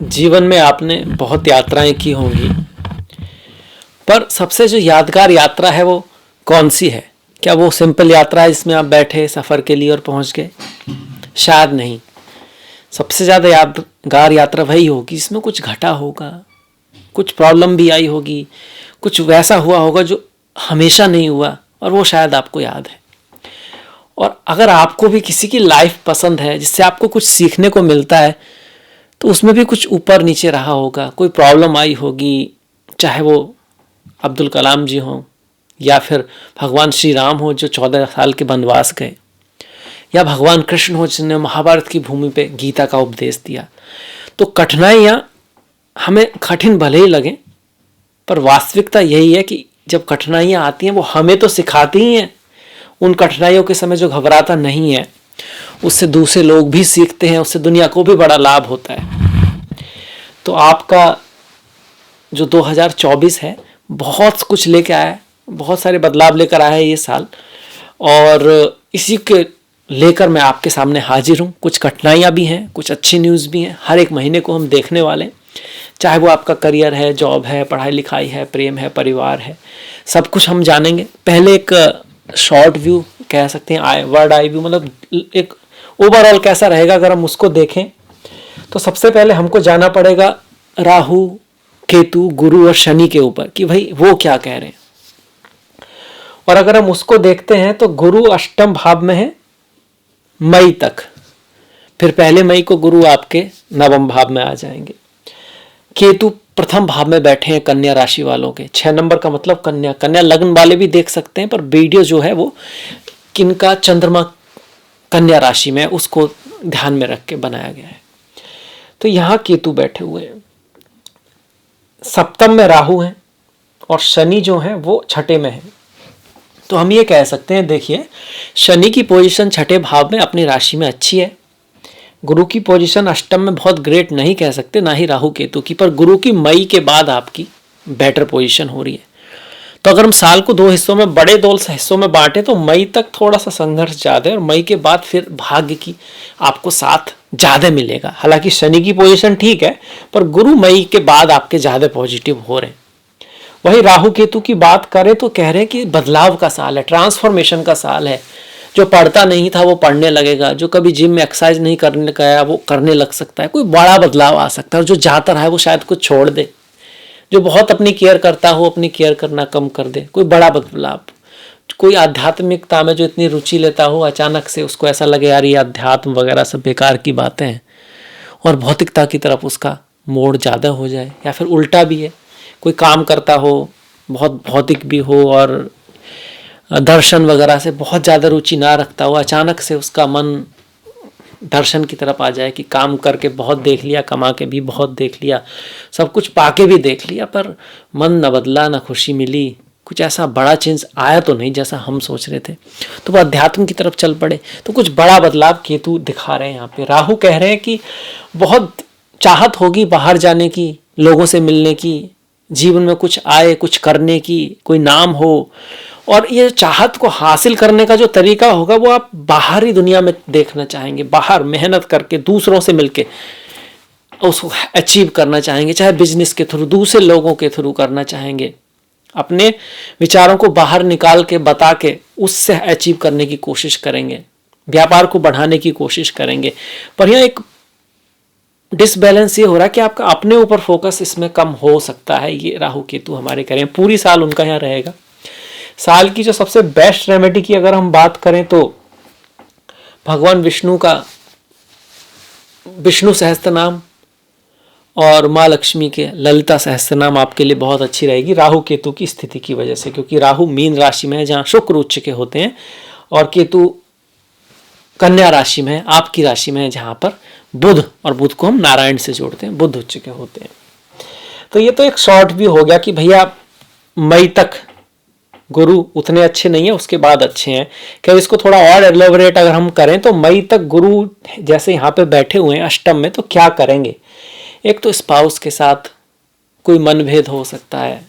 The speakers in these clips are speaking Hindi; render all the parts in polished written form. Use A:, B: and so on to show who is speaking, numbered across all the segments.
A: जीवन में आपने बहुत यात्राएं की होंगी, पर सबसे जो यादगार यात्रा है वो कौन सी है? क्या वो सिंपल यात्रा है जिसमें आप बैठे सफ़र के लिए और पहुंच गए? शायद नहीं। सबसे ज़्यादा यादगार यात्रा वही होगी जिसमें कुछ घटा होगा, कुछ प्रॉब्लम भी आई होगी, कुछ वैसा हुआ होगा जो हमेशा नहीं हुआ और वो शायद आपको याद है। और अगर आपको भी किसी की लाइफ पसंद है जिससे आपको कुछ सीखने को मिलता है, तो उसमें भी कुछ ऊपर नीचे रहा होगा, कोई प्रॉब्लम आई होगी, चाहे वो अब्दुल कलाम जी हों या फिर भगवान श्री राम हो जो 14 साल के वनवास गए, या भगवान कृष्ण हो जिन्होंने महाभारत की भूमि पे गीता का उपदेश दिया। तो कठिनाइयाँ हमें कठिन भले ही लगें, पर वास्तविकता यही है कि जब कठिनाइयाँ आती हैं वो हमें तो सिखाती ही हैं। उन कठिनाइयों के समय जो घबराता नहीं है उससे दूसरे लोग भी सीखते हैं, उससे दुनिया को भी बड़ा लाभ होता है। तो आपका जो 2024 है बहुत कुछ लेके आया है, बहुत सारे बदलाव लेकर आया है ये साल, और इसी के लेकर मैं आपके सामने हाजिर हूँ। कुछ कठिनाइयाँ भी हैं, कुछ अच्छी न्यूज़ भी हैं। हर एक महीने को हम देखने वाले हैं, चाहे वो आपका करियर है, जॉब है, पढ़ाई लिखाई है, प्रेम है, परिवार है, सब कुछ हम जानेंगे। पहले एक शॉर्ट व्यू कह सकते हैं, वर्ड आई व्यू, मतलब एक ओवरऑल कैसा रहेगा अगर हम उसको देखें। तो सबसे पहले हमको जाना पड़ेगा राहु, केतु, गुरु और शनि के ऊपर कि भाई वो क्या कह रहे हैं। और अगर हम उसको देखते हैं तो गुरु अष्टम भाव में है मई तक, फिर पहले मई को गुरु आपके नवम भाव में आ जाएंगे। केतु प्रथम भाव में बैठे हैं कन्या राशि वालों के, 6 नंबर का मतलब कन्या। कन्या लग्न वाले भी देख सकते हैं, पर वीडियो जो है वो किनका चंद्रमा कन्या राशि में उसको ध्यान में रख के बनाया गया है। तो यहाँ केतु बैठे हुए हैं, सप्तम में राहु हैं और शनि जो है वो छठे में है। तो हम ये कह सकते हैं, देखिए शनि की पोजीशन छठे भाव में अपनी राशि में अच्छी है। गुरु की पोजीशन अष्टम में बहुत ग्रेट नहीं कह सकते, ना ही राहु केतु की, पर गुरु की मई के बाद आपकी बेटर पोजीशन हो रही है। तो अगर हम साल को 2 हिस्सों में, बड़े 2 हिस्सों में बांटे, तो मई तक थोड़ा सा संघर्ष ज़्यादा है और मई के बाद फिर भाग्य की आपको साथ ज़्यादा मिलेगा। हालांकि शनि की पोजीशन ठीक है, पर गुरु मई के बाद आपके ज़्यादा पॉजिटिव हो रहे हैं। वही राहु केतु की बात करें तो कह रहे हैं कि बदलाव का साल है, ट्रांसफॉर्मेशन का साल है। जो पढ़ता नहीं था वो पढ़ने लगेगा, जो कभी जिम में एक्सरसाइज नहीं करने गया वो करने लग सकता है, कोई बड़ा बदलाव आ सकता है। और जो जाता रहा है वो शायद कुछ छोड़ दे, जो बहुत अपनी केयर करता हो अपनी केयर करना कम कर दे, कोई बड़ा बदलाव। कोई आध्यात्मिकता में जो इतनी रुचि लेता हो, अचानक से उसको ऐसा लगे यार ये अध्यात्म वगैरह सब बेकार की बातें हैं, और भौतिकता की तरफ उसका मोड़ ज़्यादा हो जाए। या फिर उल्टा भी है, कोई काम करता हो, बहुत भौतिक भी हो और दर्शन वगैरह से बहुत ज़्यादा रुचि ना रखता हो, अचानक से उसका मन दर्शन की तरफ आ जाए कि काम करके बहुत देख लिया, कमा के भी बहुत देख लिया, सब कुछ पाके भी देख लिया, पर मन न बदला, न खुशी मिली, कुछ ऐसा बड़ा चेंज आया तो नहीं जैसा हम सोच रहे थे, तो वो अध्यात्म की तरफ चल पड़े। तो कुछ बड़ा बदलाव केतु दिखा रहे हैं यहाँ पे। राहु कह रहे हैं कि बहुत चाहत होगी बाहर जाने की, लोगों से मिलने की, जीवन में कुछ आए, कुछ करने की, कोई नाम हो, और ये चाहत को हासिल करने का जो तरीका होगा वो आप बाहरी दुनिया में देखना चाहेंगे, बाहर मेहनत करके दूसरों से मिलके उसको अचीव करना चाहेंगे, चाहे बिजनेस के थ्रू, दूसरे लोगों के थ्रू करना चाहेंगे, अपने विचारों को बाहर निकाल के बता के उससे अचीव करने की कोशिश करेंगे, व्यापार को बढ़ाने की कोशिश करेंगे। पर यहाँ एक डिसबैलेंस ये हो रहा है कि आपका अपने ऊपर फोकस इसमें कम हो सकता है। ये राहु केतु हमारे करें, पूरी साल उनका यहाँ रहेगा। साल की जो सबसे बेस्ट रेमेडी की अगर हम बात करें तो भगवान विष्णु का विष्णु सहस्त्र नाम और माँ लक्ष्मी के ललिता सहस्त्र नाम आपके लिए बहुत अच्छी रहेगी राहु केतु की स्थिति की वजह से, क्योंकि राहु मीन राशि में है जहाँ शुक्र उच्च के होते हैं, और केतु कन्या राशि में है, आपकी राशि में है जहाँ पर बुध, और बुध को हम नारायण से जोड़ते हैं, बुध उच्च के होते हैं। तो ये तो एक शॉर्ट व्यू हो गया कि भैया मई तक गुरु उतने अच्छे नहीं है, उसके बाद अच्छे हैं। क्या इसको थोड़ा और एलोबरेट अगर हम करें तो मई तक गुरु जैसे यहाँ पे बैठे हुए हैं अष्टम में, तो क्या करेंगे? एक तो स्पाउस के साथ कोई मनभेद हो सकता है,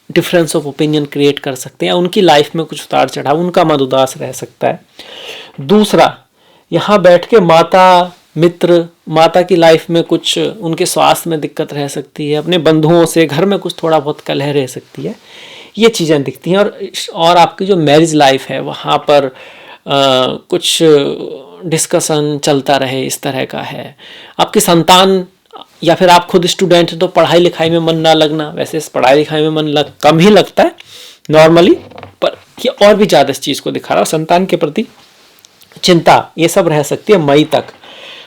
A: डिफरेंस ऑफ ओपिनियन क्रिएट कर सकते हैं, उनकी लाइफ में कुछ उतार चढ़ाव, उनका मन उदास रह सकता है। दूसरा, यहाँ बैठ के माता, मित्र, माता की लाइफ में कुछ उनके स्वास्थ्य में दिक्कत रह सकती है, अपने बंधुओं से घर में कुछ थोड़ा बहुत कलह रह सकती है, ये चीज़ें दिखती हैं। और आपकी जो मैरिज लाइफ है वहाँ पर कुछ डिस्कशन चलता रहे, इस तरह का है। आपकी संतान या फिर आप खुद स्टूडेंट हैं तो पढ़ाई लिखाई में मन ना लगना, वैसे पढ़ाई लिखाई में मन कम ही लगता है नॉर्मली, पर ये और भी ज़्यादा इस चीज़ को दिखा रहा है। संतान के प्रति चिंता ये सब रह सकती है मई तक।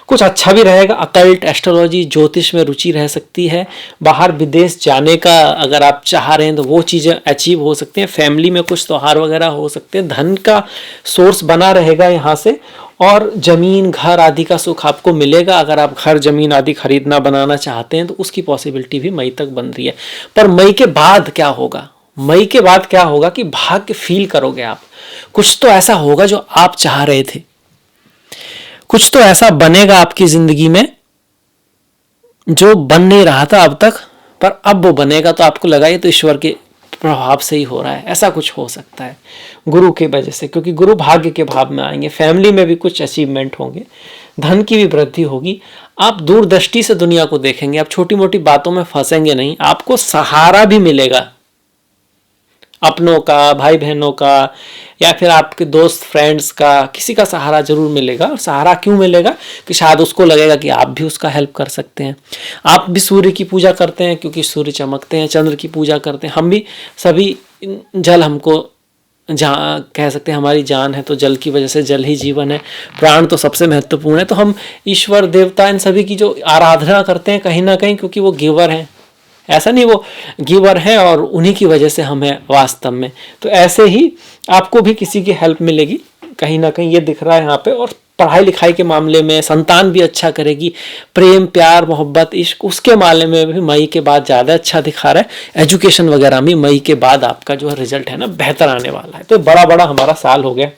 A: कुछ अच्छा भी रहेगा, अकल्ट, एस्ट्रोलॉजी, ज्योतिष में रुचि रह सकती है। बाहर विदेश जाने का अगर आप चाह रहे हैं तो वो चीज़ें अचीव हो सकती हैं। फैमिली में कुछ त्यौहार वगैरह हो सकते हैं। धन का सोर्स बना रहेगा यहाँ से, और ज़मीन घर आदि का सुख आपको मिलेगा। अगर आप घर ज़मीन आदि खरीदना बनाना चाहते हैं तो उसकी पॉसिबिलिटी भी मई तक बन रही है। पर मई के बाद क्या होगा, मई के बाद क्या होगा कि भाग्य फील करोगे आप। कुछ तो ऐसा होगा जो आप चाह रहे थे, कुछ तो ऐसा बनेगा आपकी जिंदगी में जो बन नहीं रहा था अब तक, पर अब वो बनेगा। तो आपको लगा ये तो ईश्वर के प्रभाव से ही हो रहा है, ऐसा कुछ हो सकता है गुरु के वजह से, क्योंकि गुरु भाग्य के भाव में आएंगे। फैमिली में भी कुछ अचीवमेंट होंगे, धन की भी वृद्धि होगी। आप दूरदृष्टि से दुनिया को देखेंगे, आप छोटी मोटी बातों में फंसेंगे नहीं, आपको सहारा भी मिलेगा अपनों का, भाई बहनों का, या फिर आपके दोस्त फ्रेंड्स का, किसी का सहारा जरूर मिलेगा। और सहारा क्यों मिलेगा कि शायद उसको लगेगा कि आप भी उसका हेल्प कर सकते हैं। आप भी सूर्य की पूजा करते हैं क्योंकि सूर्य चमकते हैं, चंद्र की पूजा करते हैं, हम भी सभी। जल हमको जहाँ कह सकते हैं हमारी जान है, तो जल की वजह से जल ही जीवन है, प्राण तो सबसे महत्वपूर्ण है। तो हम ईश्वर देवता इन सभी की जो आराधना करते हैं कहीं ना कहीं, क्योंकि वो गिवर हैं। ऐसा नहीं वो गिवर है और उन्हीं की वजह से हम हैं वास्तव में। तो ऐसे ही आपको भी किसी की हेल्प मिलेगी कहीं ना कहीं, ये दिख रहा है यहाँ पे। और पढ़ाई लिखाई के मामले में संतान भी अच्छा करेगी। प्रेम, प्यार, मोहब्बत, इश्क, उसके मामले में भी मई के बाद ज़्यादा अच्छा दिखा रहा है। एजुकेशन वगैरह में मई के बाद आपका जो रिजल्ट है ना बेहतर आने वाला है। तो बड़ा हमारा साल हो गया।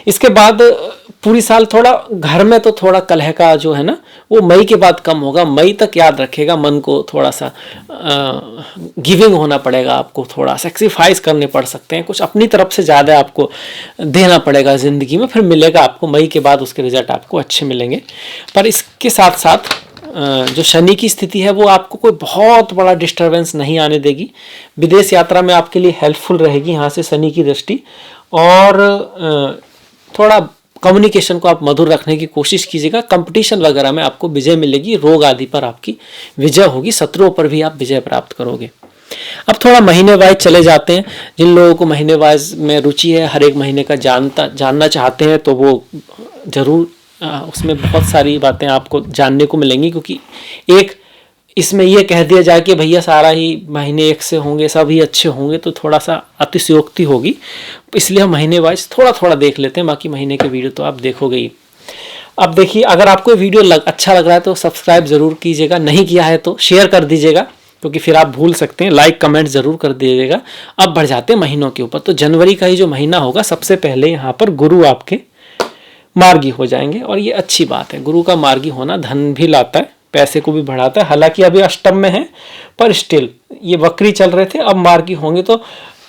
A: इसके बाद पूरी साल थोड़ा घर में तो थोड़ा कलह का जो है ना वो मई के बाद कम होगा। मई तक याद रखेगा, मन को थोड़ा सा गिविंग होना पड़ेगा, आपको थोड़ा सेक्रीफाइस करने पड़ सकते हैं, कुछ अपनी तरफ से ज़्यादा आपको देना पड़ेगा ज़िंदगी में, फिर मिलेगा आपको मई के बाद उसके रिजल्ट आपको अच्छे मिलेंगे। पर इसके साथ साथ जो शनि की स्थिति है वो आपको कोई बहुत बड़ा डिस्टर्बेंस नहीं आने देगी। विदेश यात्रा में आपके लिए हेल्पफुल रहेगी यहाँ से शनि की दृष्टि। और थोड़ा कम्युनिकेशन को आप मधुर रखने की कोशिश कीजिएगा। कंपटीशन वगैरह में आपको विजय मिलेगी, रोग आदि पर आपकी विजय होगी, शत्रुओं पर भी आप विजय प्राप्त करोगे। अब थोड़ा महीने वाइज चले जाते हैं। जिन लोगों को महीने वाइज में रुचि है, हर एक महीने का जानना चाहते हैं, तो वो जरूर उसमें बहुत सारी बातें आपको जानने को मिलेंगी। क्योंकि एक इसमें यह कह दिया जाए कि भैया सारा ही महीने एक से होंगे, सब ही अच्छे होंगे, तो थोड़ा सा अतिशयोक्ति होगी। इसलिए हम महीने वाइज थोड़ा देख लेते हैं, बाकी महीने के वीडियो तो आप देखोगे ही। अब देखिए, अगर आपको वीडियो अच्छा लग रहा है तो सब्सक्राइब जरूर कीजिएगा, नहीं किया है तो शेयर कर दीजिएगा, क्योंकि फिर आप भूल सकते हैं। लाइक कमेंट जरूर कर दीजिएगा। अब बढ़ जाते हैं महीनों के ऊपर। तो जनवरी का ही जो महीना होगा, सबसे पहले यहाँ पर गुरु आपके मार्गी हो जाएंगे, और ये अच्छी बात है। गुरु का मार्गी होना धन भी लाता है, पैसे को भी बढ़ाता है। हालांकि अभी अष्टम में है, पर स्टिल ये वक्री चल रहे थे, अब मार्गी होंगे। तो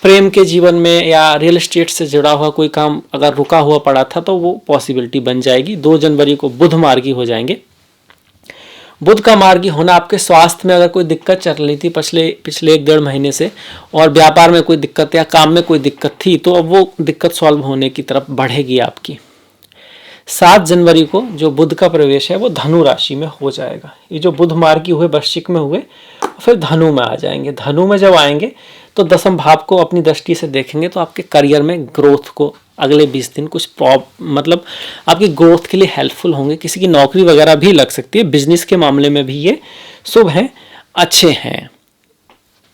A: प्रेम के जीवन में या रियल एस्टेट से जुड़ा हुआ कोई काम अगर रुका हुआ पड़ा था तो वो पॉसिबिलिटी बन जाएगी। 2 जनवरी को बुध मार्गी हो जाएंगे। बुध का मार्गी होना, आपके स्वास्थ्य में अगर कोई दिक्कत चल रही थी पिछले 1-1.5 महीने से, और व्यापार में कोई दिक्कत या काम में कोई दिक्कत थी, तो अब वो दिक्कत सॉल्व होने की तरफ बढ़ेगी आपकी। 7 जनवरी को जो बुध का प्रवेश है वो धनु राशि में हो जाएगा। ये जो बुध मार्गी हुए वृश्चिक में हुए, फिर धनु में आ जाएंगे। धनु में जब आएंगे तो दसम भाव को अपनी दृष्टि से देखेंगे, तो आपके करियर में ग्रोथ को अगले 20 दिन कुछ मतलब आपकी ग्रोथ के लिए हेल्पफुल होंगे। किसी की नौकरी वगैरह भी लग सकती है। बिजनेस के मामले में भी ये शुभ हैं, अच्छे हैं।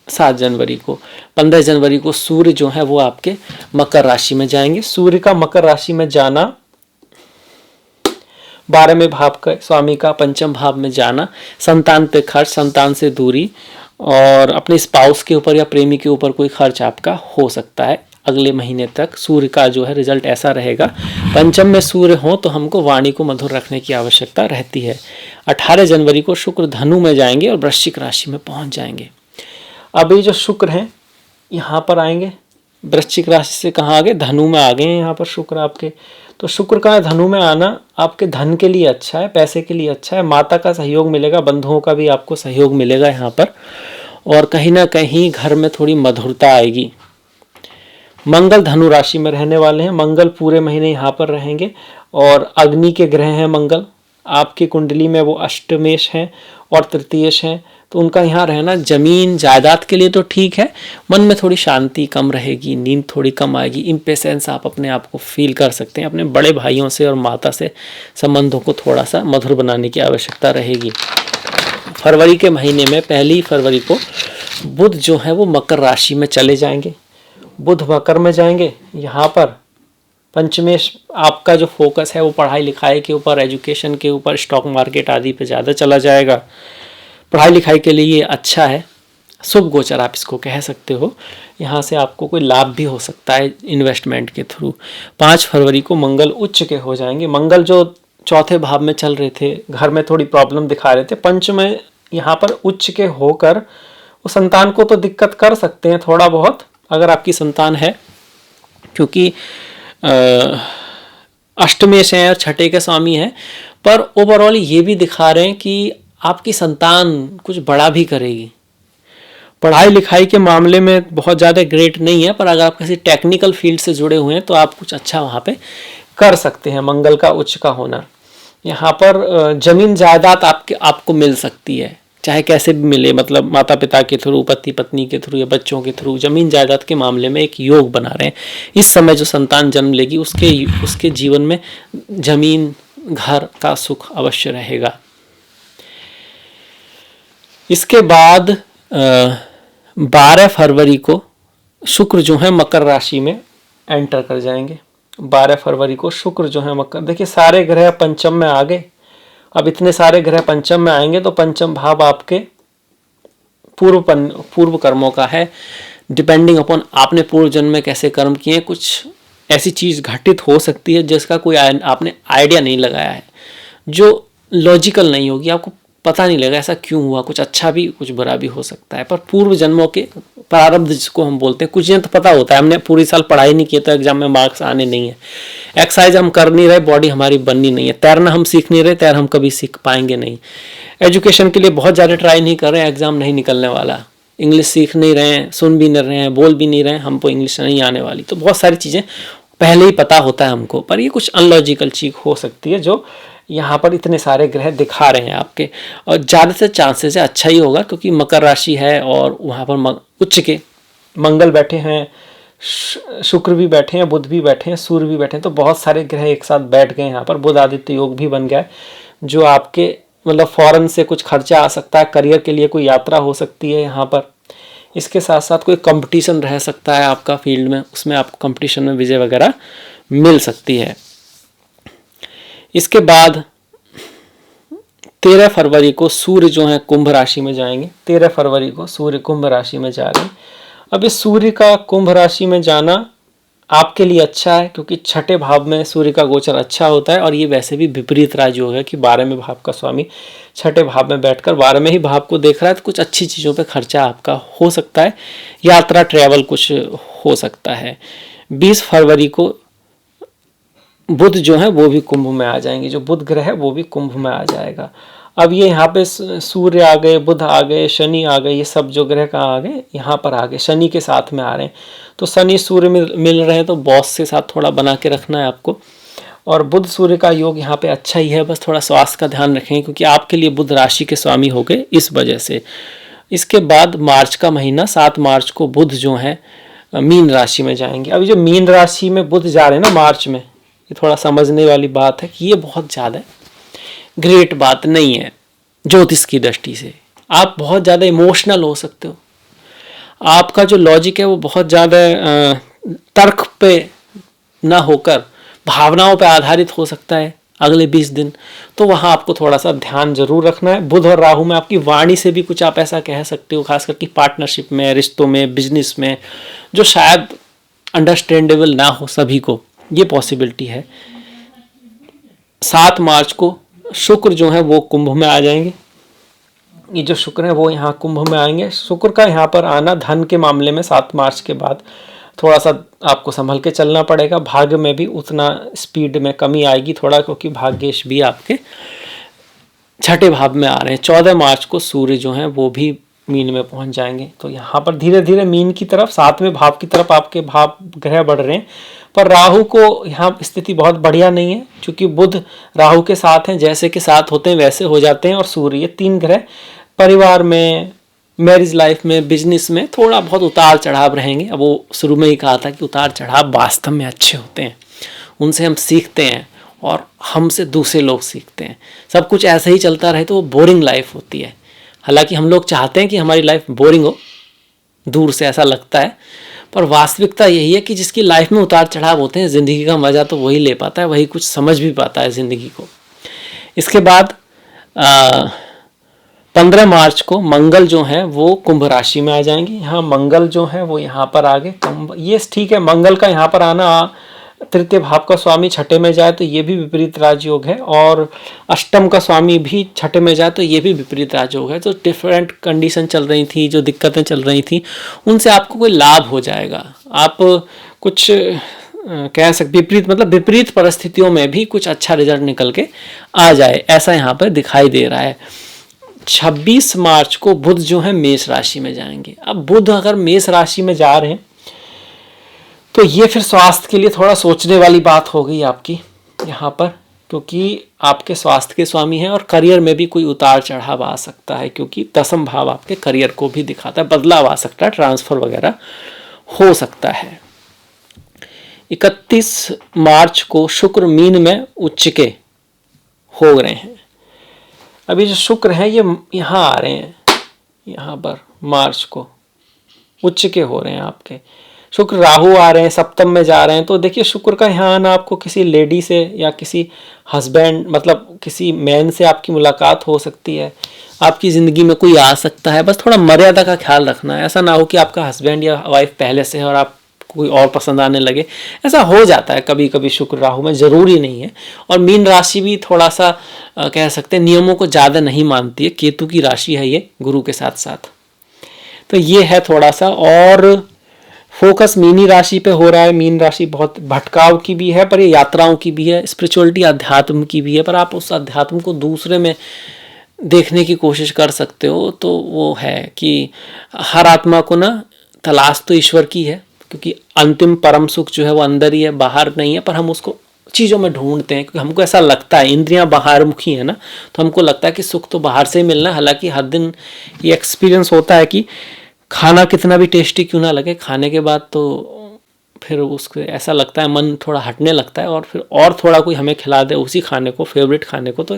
A: 7 जनवरी को 15 जनवरी को सूर्य जो है वो आपके मकर राशि में जाएंगे। सूर्य का मकर राशि में जाना, 12वें भाव का स्वामी का पंचम भाव में जाना, संतान पे खर्च, संतान से दूरी, और अपने स्पाउस के ऊपर या प्रेमी के ऊपर कोई खर्च आपका हो सकता है अगले महीने तक। सूर्य का जो है रिजल्ट ऐसा रहेगा। पंचम में सूर्य हो तो हमको वाणी को मधुर रखने की आवश्यकता रहती है। 18 जनवरी को शुक्र धनु में जाएंगे और वृश्चिक राशि में पहुंच जाएंगे। अब ये जो शुक्र हैं यहाँ पर आएंगे, वृश्चिक राशि से कहाँ आ गए, धनु में आ गए हैं यहाँ पर शुक्र आपके। तो शुक्र का धनु में आना आपके धन के लिए अच्छा है, पैसे के लिए अच्छा है, माता का सहयोग मिलेगा, बंधुओं का भी आपको सहयोग मिलेगा यहाँ पर, और कहीं ना कहीं घर में थोड़ी मधुरता आएगी। मंगल धनु राशि में रहने वाले हैं, मंगल पूरे महीने यहाँ पर रहेंगे, और अग्नि के ग्रह हैं मंगल, आपकी कुंडली में वो अष्टमेश हैं और तृतीयेश हैं, तो उनका यहाँ रहना जमीन जायदाद के लिए तो ठीक है, मन में थोड़ी शांति कम रहेगी, नींद थोड़ी कम आएगी, इम्पेशेंस आप अपने आप को फील कर सकते हैं, अपने बड़े भाइयों से और माता से संबंधों को थोड़ा सा मधुर बनाने की आवश्यकता रहेगी। फरवरी के महीने में 1 फरवरी को बुध जो है वो मकर राशि में चले जाएंगे, बुध मकर में जाएंगे, यहाँ पर पंचमेश आपका जो फोकस है वो पढ़ाई लिखाई के ऊपर, एजुकेशन के ऊपर, स्टॉक मार्केट आदि पे ज़्यादा चला जाएगा। पढ़ाई लिखाई के लिए ये अच्छा है, शुभ गोचर आप इसको कह सकते हो, यहाँ से आपको कोई लाभ भी हो सकता है इन्वेस्टमेंट के थ्रू। 5 फरवरी को मंगल उच्च के हो जाएंगे, मंगल जो चौथे भाव में चल रहे थे, घर में थोड़ी प्रॉब्लम दिखा रहे थे, पंच में यहाँ पर उच्च के होकर वो संतान को तो दिक्कत कर सकते हैं थोड़ा बहुत, अगर आपकी संतान है, क्योंकि अष्टमेश हैं और छठे के स्वामी हैं, पर ओवरऑल ये भी दिखा रहे हैं कि आपकी संतान कुछ बड़ा भी करेगी। पढ़ाई लिखाई के मामले में बहुत ज़्यादा ग्रेट नहीं है, पर अगर आप किसी टेक्निकल फील्ड से जुड़े हुए हैं तो आप कुछ अच्छा वहाँ पे कर सकते हैं। मंगल का उच्च का होना, यहाँ पर जमीन जायदाद आपको मिल सकती है, चाहे कैसे भी मिले, मतलब माता पिता के थ्रू, पति पत्नी के थ्रू या बच्चों के थ्रू, जमीन जायदाद के मामले में एक योग बना रहे हैं। इस समय जो संतान जन्म लेगी उसके जीवन में जमीन घर का सुख अवश्य रहेगा। इसके बाद 12 फरवरी को शुक्र जो है मकर राशि में एंटर कर जाएंगे। 12 फरवरी को शुक्र जो है मकर, देखिए सारे ग्रह पंचम में आ गए, अब इतने सारे ग्रह पंचम में आएंगे तो पंचम भाव आपके पूर्व कर्मों का है, डिपेंडिंग अपॉन आपने पूर्व जन्म में कैसे कर्म किए, कुछ ऐसी चीज घटित हो सकती है जिसका कोई आपने आइडिया नहीं लगाया है, जो लॉजिकल नहीं होगी, आपको पता नहीं लगेगा ऐसा क्यों हुआ, कुछ अच्छा भी कुछ बुरा भी हो सकता है। पर पूर्व जन्मों के प्रारब्ध जिसको हम बोलते हैं, कुछ तो पता होता है, हमने पूरी साल पढ़ाई नहीं की तो एग्जाम में मार्क्स आने नहीं है, एक्सरसाइज हम कर नहीं रहे, बॉडी हमारी बननी नहीं है, तैरना हम सीख नहीं रहे, तैर हम कभी सीख पाएंगे नहीं, एजुकेशन के लिए बहुत ज़्यादा ट्राई नहीं कर रहे हैं, एग्जाम नहीं निकलने वाला, इंग्लिश सीख नहीं रहे हैं, सुन भी नहीं रहे हैं, बोल भी नहीं रहे हैं, हमको इंग्लिश नहीं आने वाली, तो बहुत सारी चीज़ें पहले ही पता होता है हमको, पर ये कुछ अनलॉजिकल चीज हो सकती है जो यहाँ पर इतने सारे ग्रह दिखा रहे हैं आपके, और ज़्यादा से चांसेस है अच्छा ही होगा, क्योंकि मकर राशि है और वहाँ पर उच्च के मंगल बैठे हैं, शुक्र भी बैठे हैं, बुध भी बैठे हैं, सूर्य भी बैठे हैं, तो बहुत सारे ग्रह एक साथ बैठ गए यहाँ पर, बुध आदित्य योग भी बन गया है, जो आपके मतलब फॉरेन से कुछ खर्चा आ सकता है, करियर के लिए कोई यात्रा हो सकती है यहाँ पर, इसके साथ साथ कोई कंपटीशन रह सकता है आपका फील्ड में, उसमें आपको कंपटीशन में विजय वगैरह मिल सकती है। इसके बाद 13 फरवरी को सूर्य जो है कुंभ राशि में जाएंगे, 13 फरवरी को सूर्य कुंभ राशि में जा रहे हैं। अब इस सूर्य का कुंभ राशि में जाना आपके लिए अच्छा है, क्योंकि छठे भाव में सूर्य का गोचर अच्छा होता है, और ये वैसे भी विपरीत राजयोग है कि 12वें भाव का स्वामी छठे भाव में बैठकर 12वें ही भाव को देख रहा है, तो कुछ अच्छी चीज़ों पे खर्चा आपका हो सकता है, यात्रा ट्रैवल कुछ हो सकता है। 20 फरवरी को बुध जो है वो भी कुंभ में आ जाएंगे, जो बुध ग्रह है वो भी कुंभ में आ जाएगा। अब ये यहाँ पे सूर्य आ गए, बुध आ गए, शनि आ गए, ये सब जो ग्रह कहाँ आ गए, यहाँ पर आ गए, शनि के साथ में आ रहे हैं, तो शनि सूर्य मिल रहे हैं, तो बॉस के साथ थोड़ा बना के रखना है आपको। और बुध सूर्य का योग यहाँ पे अच्छा ही है, बस थोड़ा स्वास्थ्य का ध्यान रखें, क्योंकि आपके लिए बुध राशि के स्वामी हो गए इस वजह से। इसके बाद मार्च का महीना 7 मार्च को बुध जो है मीन राशि में जाएंगे। अभी जो मीन राशि में बुध जा रहे हैं ना मार्च में, ये थोड़ा समझने वाली बात है कि ये बहुत ज़्यादा ग्रेट बात नहीं है ज्योतिष की दृष्टि से। आप बहुत ज़्यादा इमोशनल हो सकते हो, आपका जो लॉजिक है वो बहुत ज़्यादा तर्क पे ना होकर भावनाओं पे आधारित हो सकता है अगले 20 दिन, तो वहाँ आपको थोड़ा सा ध्यान जरूर रखना है। बुध और राहु में आपकी वाणी से भी कुछ आप ऐसा कह सकते हो, खास करके पार्टनरशिप में, रिश्तों में, बिजनेस में, जो शायद अंडरस्टैंडेबल ना हो सभी को, ये पॉसिबिलिटी है। 7 मार्च को शुक्र जो है वो कुंभ में आ जाएंगे, ये जो शुक्र है वो यहाँ कुंभ में आएंगे। शुक्र का यहाँ पर आना धन के मामले में 7 मार्च के बाद थोड़ा सा आपको संभल के चलना पड़ेगा। भाग्य में भी उतना स्पीड में कमी आएगी थोड़ा, क्योंकि भाग्येश भी आपके छठे भाव में आ रहे हैं। 14 मार्च को सूर्य जो है वो भी मीन में पहुंच जाएंगे। तो यहाँ पर धीरे धीरे मीन की तरफ, 7वें भाव की तरफ आपके भाव ग्रह बढ़ रहे हैं। पर राहु को यहाँ स्थिति बहुत बढ़िया नहीं है, क्योंकि बुध राहु के साथ हैं, जैसे के साथ होते हैं वैसे हो जाते हैं। और सूर्य, ये 3 ग्रह परिवार में, मैरिज लाइफ में, बिजनेस में थोड़ा बहुत उतार चढ़ाव रहेंगे। अब वो शुरू में ही कहा था कि उतार चढ़ाव वास्तव में अच्छे होते हैं, उनसे हम सीखते हैं और हमसे दूसरे लोग सीखते हैं। सब कुछ ऐसे ही चलता रहे तो वो बोरिंग लाइफ होती है। हालांकि हम लोग चाहते हैं कि हमारी लाइफ बोरिंग हो, दूर से ऐसा लगता है, पर वास्तविकता यही है कि जिसकी लाइफ में उतार चढ़ाव होते हैं, ज़िंदगी का मज़ा तो वही ले पाता है, वही कुछ समझ भी पाता है ज़िंदगी को। इसके बाद 15 मार्च को मंगल जो है वो कुंभ राशि में आ जाएंगे। यहाँ मंगल जो है वो यहाँ पर आगे, ये ठीक है, मंगल का यहाँ पर आना, तृतीय भाव का स्वामी छठे में जाए तो ये भी विपरीत राजयोग है, और अष्टम का स्वामी भी छठे में जाए तो ये भी विपरीत राजयोग है। तो डिफरेंट कंडीशन चल रही थी, जो दिक्कतें चल रही थी, उनसे आपको कोई लाभ हो जाएगा। आप कुछ कह सकते विपरीत, मतलब विपरीत परिस्थितियों में भी कुछ अच्छा रिजल्ट निकल के आ जाए, ऐसा यहाँ पर दिखाई दे रहा है। 26 मार्च को बुध जो है मेष राशि में जाएंगे। अब बुध अगर मेष राशि में जा रहे हैं तो ये फिर स्वास्थ्य के लिए थोड़ा सोचने वाली बात हो गई आपकी यहाँ पर, क्योंकि आपके स्वास्थ्य के स्वामी हैं, और करियर में भी कोई उतार चढ़ाव आ सकता है, क्योंकि 10वां भाव आपके करियर को भी दिखाता है, बदलाव आ सकता है, ट्रांसफर वगैरह हो सकता है। 31 मार्च को शुक्र मीन में उच्च के हो रहे हैं। अभी जो शुक्र हैं ये यहाँ आ रहे हैं, यहाँ पर मार्च को उच्च के हो रहे हैं आपके। शुक्र राहु आ रहे हैं, सप्तम में जा रहे हैं। तो देखिए शुक्र का यहाँ आना आपको किसी लेडी से या किसी हस्बैंड, मतलब किसी मैन से आपकी मुलाकात हो सकती है, आपकी ज़िंदगी में कोई आ सकता है। बस थोड़ा मर्यादा का ख्याल रखना है, ऐसा ना हो कि आपका हस्बैंड या वाइफ पहले से है और आप कोई और पसंद आने लगे। ऐसा हो जाता है कभी कभी शुक्र राहु में, ज़रूरी नहीं है। और मीन राशि भी थोड़ा सा कह सकते हैं नियमों को ज़्यादा नहीं मानती है, केतु की राशि है ये गुरु के साथ साथ। तो ये है थोड़ा सा, और फोकस मीनी राशि पे हो रहा है। मीन राशि बहुत भटकाव की भी है, पर ये यात्राओं की भी है, स्पिरिचुअलिटी अध्यात्म की भी है, पर आप उस अध्यात्म को दूसरे में देखने की कोशिश कर सकते हो। तो वो है कि हर आत्मा को ना तलाश तो ईश्वर की है, क्योंकि अंतिम परम सुख जो है वो अंदर ही है, बाहर नहीं है। पर हम उसको चीज़ों में ढूंढते हैं, क्योंकि हमको ऐसा लगता है, इंद्रियां बाहर मुखी है ना, तो हमको लगता है कि सुख तो बाहर से ही मिलना है। हालांकि हर दिन ये एक्सपीरियंस होता है कि खाना कितना भी टेस्टी क्यों ना लगे, खाने के बाद तो फिर उसको ऐसा लगता है, मन थोड़ा हटने लगता है, और फिर और थोड़ा कोई हमें खिला दे उसी खाने को, फेवरेट खाने को, तो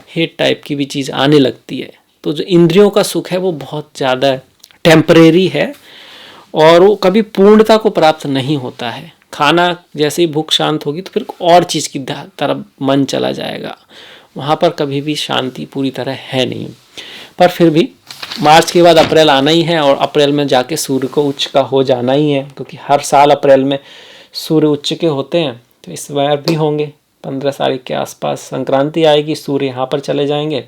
A: हेट टाइप की भी चीज़ आने लगती है। तो जो इंद्रियों का सुख है वो बहुत ज़्यादा टेम्परेरी है, और वो कभी पूर्णता को प्राप्त नहीं होता है। खाना जैसे ही भूख शांत होगी तो फिर और चीज़ की तरफ मन चला जाएगा, वहाँ पर कभी भी शांति पूरी तरह है नहीं। पर फिर भी मार्च के बाद अप्रैल आना ही है, और अप्रैल में जाके सूर्य को उच्च का हो जाना ही है, क्योंकि हर साल अप्रैल में सूर्य उच्च के होते हैं। तो इस बार भी होंगे। 15 तारीख के आसपास संक्रांति आएगी, सूर्य यहाँ पर चले जाएंगे,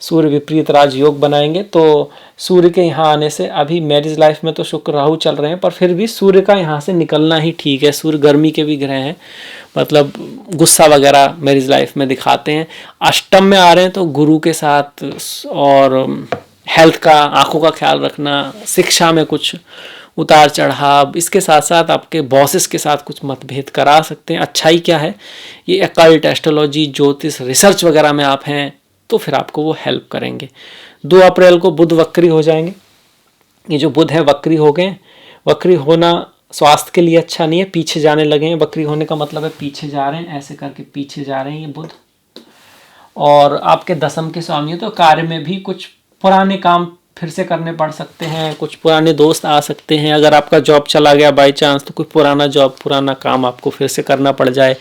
A: सूर्य विपरीत राजयोग बनाएंगे। तो सूर्य के यहाँ आने से, अभी मैरिज लाइफ में तो शुक्र राहु चल रहे हैं, पर फिर भी सूर्य का यहाँ से निकलना ही ठीक है। सूर्य गर्मी के भी ग्रह हैं, मतलब गुस्सा वगैरह मैरिज लाइफ में दिखाते हैं। अष्टम में आ रहे हैं तो गुरु के साथ, और हेल्थ का, आंखों का ख्याल रखना, शिक्षा में कुछ उतार चढ़ाव, इसके साथ साथ आपके बॉसेस के साथ कुछ मतभेद करा सकते हैं। अच्छाई क्या है, ये अकल्ट, एस्ट्रोलॉजी, ज्योतिष, रिसर्च वगैरह में आप हैं तो फिर आपको वो हेल्प करेंगे। 2 अप्रैल को बुध वक्री हो जाएंगे। ये जो बुध है वक्री हो गए। वक्री होना स्वास्थ्य के लिए अच्छा नहीं है, पीछे जाने लगे हैं। वक्री होने का मतलब है पीछे जा रहे हैं, ऐसे करके पीछे जा रहे हैं ये बुध। और आपके 10वीं के स्वामी हो, तो कार्य में भी कुछ पुराने काम फिर से करने पड़ सकते हैं, कुछ पुराने दोस्त आ सकते हैं। अगर आपका जॉब चला गया बाय चांस, तो कोई पुराना जॉब, पुराना काम आपको फिर से करना पड़ जाए,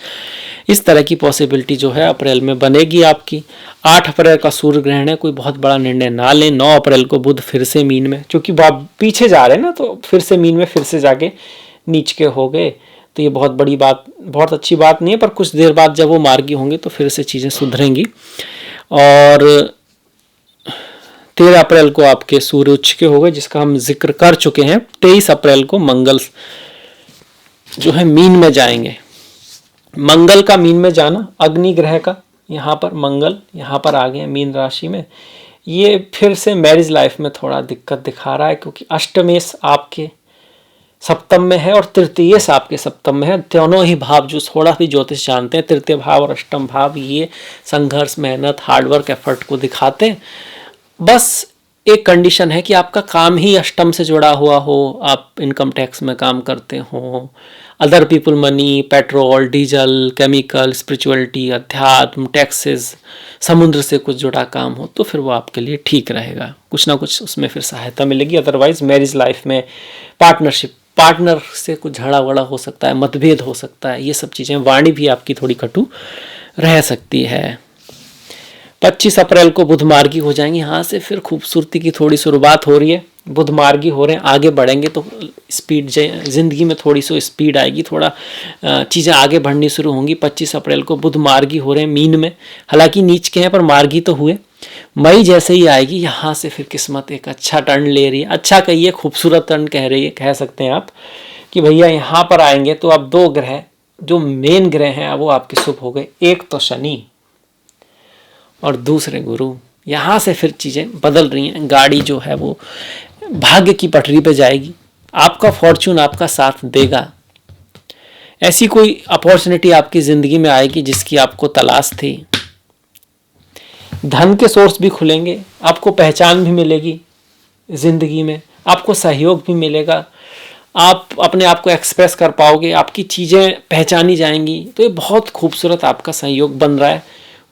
A: इस तरह की पॉसिबिलिटी जो है अप्रैल में बनेगी आपकी। 8 अप्रैल का सूर्य ग्रहण है, कोई बहुत बड़ा निर्णय ना लें। 9 अप्रैल को बुध फिर से मीन में, क्योंकि पीछे जा रहे हैं ना, तो फिर से मीन में फिर से जाके नीच के हो गए। तो ये बहुत बड़ी बात, बहुत अच्छी बात नहीं है, पर कुछ देर बाद जब वो मार्गी होंगे तो फिर से चीज़ें सुधरेंगी। और 13 अप्रैल को आपके सूर्य उच्च के हो गए, जिसका हम जिक्र कर चुके हैं। 23 अप्रैल को मंगल जो है मीन में जाएंगे। मंगल का मीन में जाना, अग्नि ग्रह का, यहाँ पर मंगल यहाँ पर आ गए मीन राशि में, ये फिर से मैरिज लाइफ में थोड़ा दिक्कत दिखा रहा है, क्योंकि अष्टमेश आपके सप्तम में है और तृतीयेश आपके सप्तम में है। दोनों ही भाव जो थोड़ा भी ज्योतिष जानते हैं, तृतीय भाव और अष्टम भाव, ये संघर्ष, मेहनत, हार्डवर्क, एफर्ट को दिखाते हैं। बस एक कंडीशन है कि आपका काम ही अष्टम से जुड़ा हुआ हो, आप इनकम टैक्स में काम करते हो, other people money, petrol, diesel, chemical, spirituality, अध्यात्म, टैक्सेस, समुद्र से कुछ जुड़ा काम हो, तो फिर वो आपके लिए ठीक रहेगा, कुछ ना कुछ उसमें फिर सहायता मिलेगी। अदरवाइज मैरिज लाइफ में पार्टनरशिप, पार्टनर से कुछ झगड़ा वड़ा हो सकता है, मतभेद हो सकता है, ये सब चीज़ें, वाणी भी आपकी थोड़ी कटु रह सकती है। 25 अप्रैल को बुध मार्गी हो जाएंगे, यहाँ से फिर खूबसूरती की थोड़ी शुरुआत हो रही है। बुध मार्गी हो रहे हैं, आगे बढ़ेंगे तो स्पीड, जिंदगी में थोड़ी सी स्पीड आएगी, थोड़ा चीज़ें आगे बढ़नी शुरू होंगी। 25 अप्रैल को बुध मार्गी हो रहे हैं मीन में, हालांकि नीच के हैं पर मार्गी तो हुए। मई जैसे ही आएगी, यहाँ से फिर किस्मत एक अच्छा टर्न ले रही है, अच्छा कहिए खूबसूरत टर्न कह रही है, कह सकते हैं आप कि भैया यहाँ पर आएंगे तो अब 2 ग्रह जो मेन ग्रह हैं वो आपके शुभ हो गए। एक तो शनि और दूसरे गुरु, यहाँ से फिर चीज़ें बदल रही हैं। गाड़ी जो है वो भाग्य की पटरी पे जाएगी, आपका फॉर्चून आपका साथ देगा। ऐसी कोई अपॉर्चुनिटी आपकी ज़िंदगी में आएगी जिसकी आपको तलाश थी। धन के सोर्स भी खुलेंगे, आपको पहचान भी मिलेगी ज़िंदगी में, आपको सहयोग भी मिलेगा, आप अपने आप को एक्सप्रेस कर पाओगे, आपकी चीज़ें पहचानी जाएंगी। तो ये बहुत खूबसूरत आपका सहयोग बन रहा है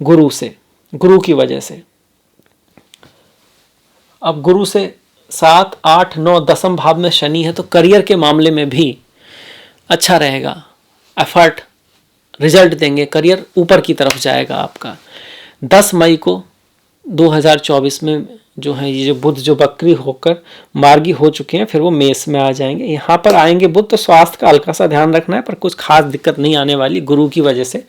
A: गुरु से, गुरु की वजह से। अब गुरु से 7, 8, 9, 10 भाव में शनि है, तो करियर के मामले में भी अच्छा रहेगा, एफर्ट रिजल्ट देंगे, करियर ऊपर की तरफ जाएगा आपका। 10 मई को 2024 में जो है ये जो बुध जो बकरी होकर मार्गी हो चुके हैं, फिर वो मेष में आ जाएंगे। यहाँ पर आएंगे बुध, तो स्वास्थ्य का हल्का सा ध्यान रखना है, पर कुछ खास दिक्कत नहीं आने वाली गुरु की वजह से।